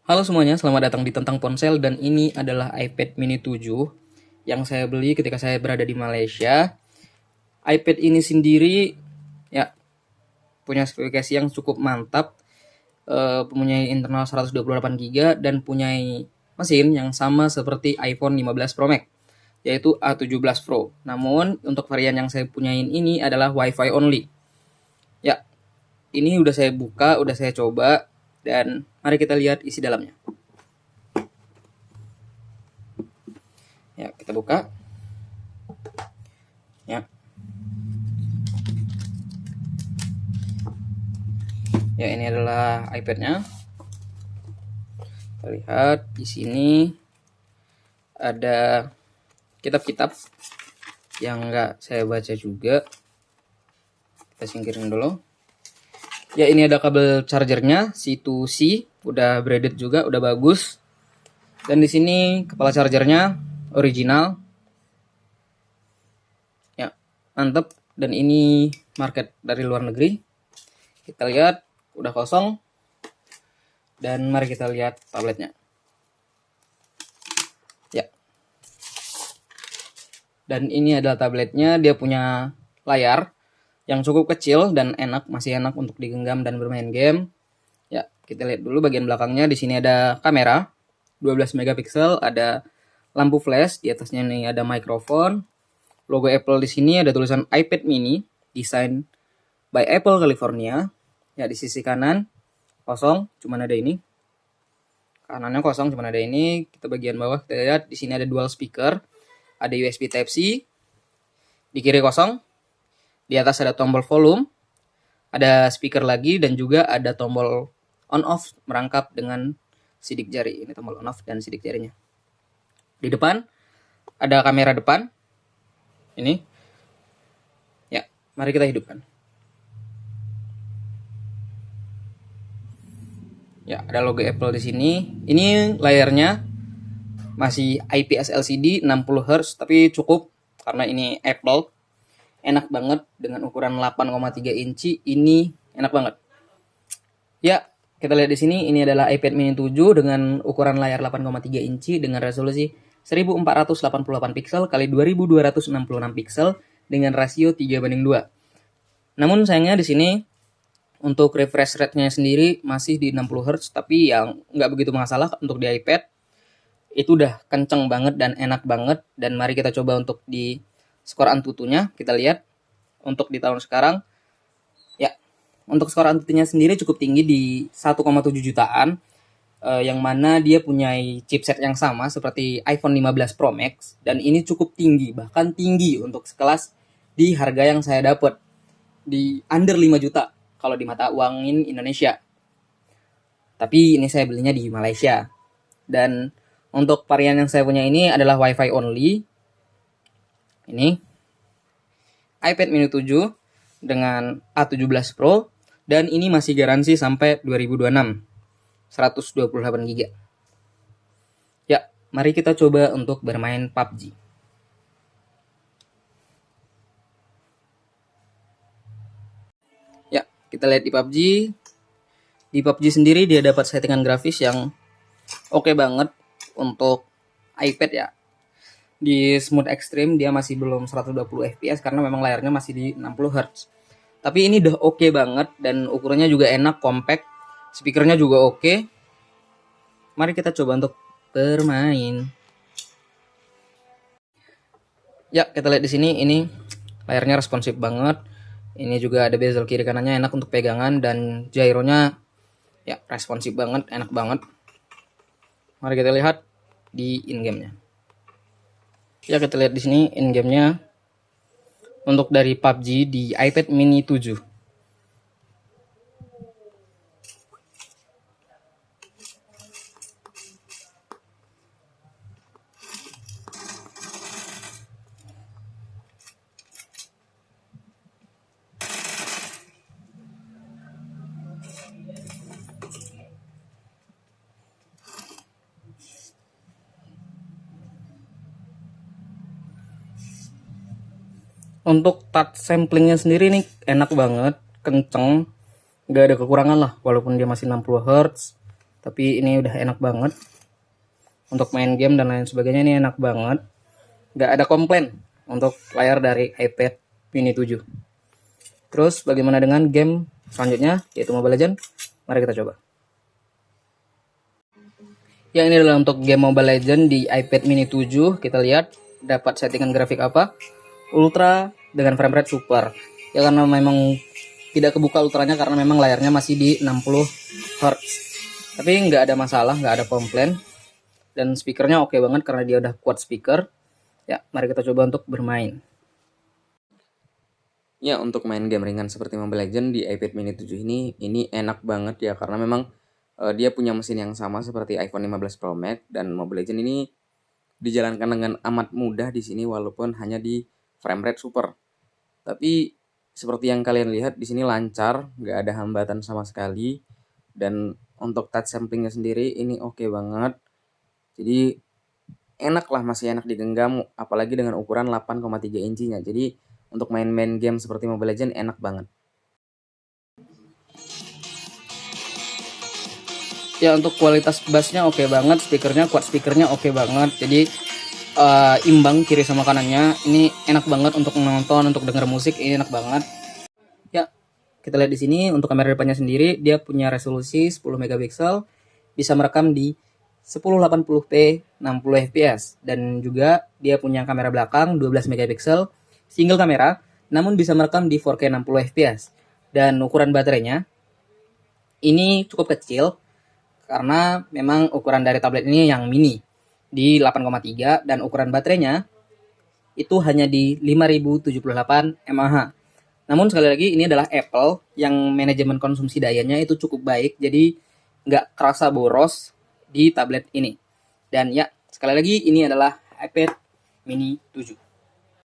Halo semuanya, selamat datang di Tentang Ponsel dan ini adalah iPad mini 7 yang saya beli ketika saya berada di Malaysia. iPad ini sendiri ya punya spesifikasi yang cukup mantap, mempunyai internal 128 GB dan punya mesin yang sama seperti iPhone 15 Pro Max, yaitu A17 Pro. Namun untuk varian yang saya punyain ini adalah WiFi only. Ya, ini udah saya buka, udah saya coba dan mari kita lihat isi dalamnya. Ya, kita buka. Ya. Ya, ini adalah iPad-nya. Kita lihat di sini ada kitab-kitab yang nggak saya baca juga. Kita singkirin dulu. Ya, ini ada kabel chargernya C2C, udah braided juga, udah bagus. Dan di sini kepala chargernya original. Ya, mantep. Dan ini market dari luar negeri. Kita lihat udah kosong. Dan mari kita lihat tabletnya. Ya. Dan ini adalah tabletnya, dia punya layar yang cukup kecil dan enak, masih enak untuk digenggam dan bermain game. Ya, kita lihat dulu bagian belakangnya. Di sini ada kamera 12 megapiksel, ada lampu flash, di atasnya nih ada mikrofon. Logo Apple di sini ada tulisan iPad mini, design by Apple California. Ya, di sisi kanan kosong, cuman ada ini. Kanannya kosong, cuman ada ini. Kita bagian bawah kita lihat di sini ada dual speaker, ada USB Type C. Di kiri kosong. Di atas ada tombol volume, ada speaker lagi dan juga ada tombol on off merangkap dengan sidik jari. Ini tombol on off dan sidik jarinya. Di depan ada kamera depan. Ini. Ya, mari kita hidupkan. Ya, ada logo Apple di sini. Ini layarnya masih IPS LCD 60 Hz, tapi cukup karena ini Apple. Enak banget dengan ukuran 8,3 inci. Ini enak banget. Ya, kita lihat di sini ini adalah iPad mini 7 dengan ukuran layar 8,3 inci dengan resolusi 1488 piksel kali 2266 piksel dengan rasio 3:2. Namun sayangnya di sini untuk refresh rate-nya sendiri masih di 60 Hz, tapi yang nggak begitu masalah untuk di iPad. Itu udah kenceng banget dan enak banget. Dan mari kita coba untuk di skor Antutunya. Kita lihat untuk di tahun sekarang. Ya, untuk skor Antutunya sendiri cukup tinggi di 1,7 jutaan. Yang mana dia punya chipset yang sama seperti iPhone 15 Pro Max. Dan ini cukup tinggi, bahkan tinggi untuk sekelas di harga yang saya dapat. Di under 5 juta kalau di mata uangin Indonesia. Tapi ini saya belinya di Malaysia. Dan untuk varian yang saya punya ini adalah WiFi only. Ini iPad mini 7 dengan A17 Pro. Dan ini masih garansi sampai 2026. 128 GB. Ya, mari kita coba untuk bermain PUBG. Ya, kita lihat di PUBG. Di PUBG sendiri dia dapat settingan grafis yang oke banget untuk iPad ya. Di smooth extreme dia masih belum 120 fps karena memang layarnya masih di 60 Hz. Tapi ini udah oke banget dan ukurannya juga enak, compact. Speakernya juga oke. Mari kita coba untuk bermain. Ya, kita lihat di sini ini layarnya responsif banget. Ini juga ada bezel kiri kanannya enak untuk pegangan dan gyronya ya responsif banget, enak banget. Mari kita lihat di in-game-nya. Ya, kita lihat di sini in-game-nya untuk dari PUBG di iPad mini 7. Untuk touch samplingnya sendiri nih enak banget, kenceng, nggak ada kekurangan lah walaupun dia masih 60 Hz. tapi ini udah enak banget untuk main game dan lain sebagainya. Ini enak banget, nggak ada komplain untuk layar dari iPad mini 7. Terus bagaimana dengan game selanjutnya, yaitu Mobile Legends? Mari kita coba. Ya, ini adalah untuk game Mobile Legends di iPad mini 7. Kita lihat dapat settingan grafik apa, ultra dengan frame rate super. Ya, karena memang tidak kebuka ultranya karena memang layarnya masih di 60 Hz. Tapi nggak ada masalah, nggak ada komplain. Dan speakernya oke banget karena dia udah quad speaker. Ya, mari kita coba untuk bermain. Ya, untuk main game ringan seperti Mobile Legends di iPad mini 7 ini enak banget ya, karena memang dia punya mesin yang sama seperti iPhone 15 Pro Max, dan Mobile Legends ini dijalankan dengan amat mudah di sini walaupun hanya di frame rate super. Tapi seperti yang kalian lihat di sini lancar, nggak ada hambatan sama sekali. Dan untuk touch samplingnya sendiri ini oke banget. Jadi enak lah, masih enak digenggam, apalagi dengan ukuran 8,3 inchinya. Jadi untuk main-main game seperti Mobile Legends enak banget. Ya, untuk kualitas bassnya oke banget, speakernya quad speakernya oke banget. Jadi imbang kiri sama kanannya. Ini enak banget untuk menonton, untuk denger musik, ini enak banget. Ya, kita lihat di sini untuk kamera depannya sendiri, dia punya resolusi 10 megapiksel, bisa merekam di 1080p 60 fps, dan juga dia punya kamera belakang 12 megapiksel single kamera, namun bisa merekam di 4K 60 fps. Dan ukuran baterainya ini cukup kecil karena memang ukuran dari tablet ini yang mini di 8,3, dan ukuran baterainya itu hanya di 5078 mAh. Namun sekali lagi ini adalah Apple yang manajemen konsumsi dayanya itu cukup baik, jadi nggak kerasa boros di tablet ini. Dan ya, sekali lagi ini adalah iPad mini 7.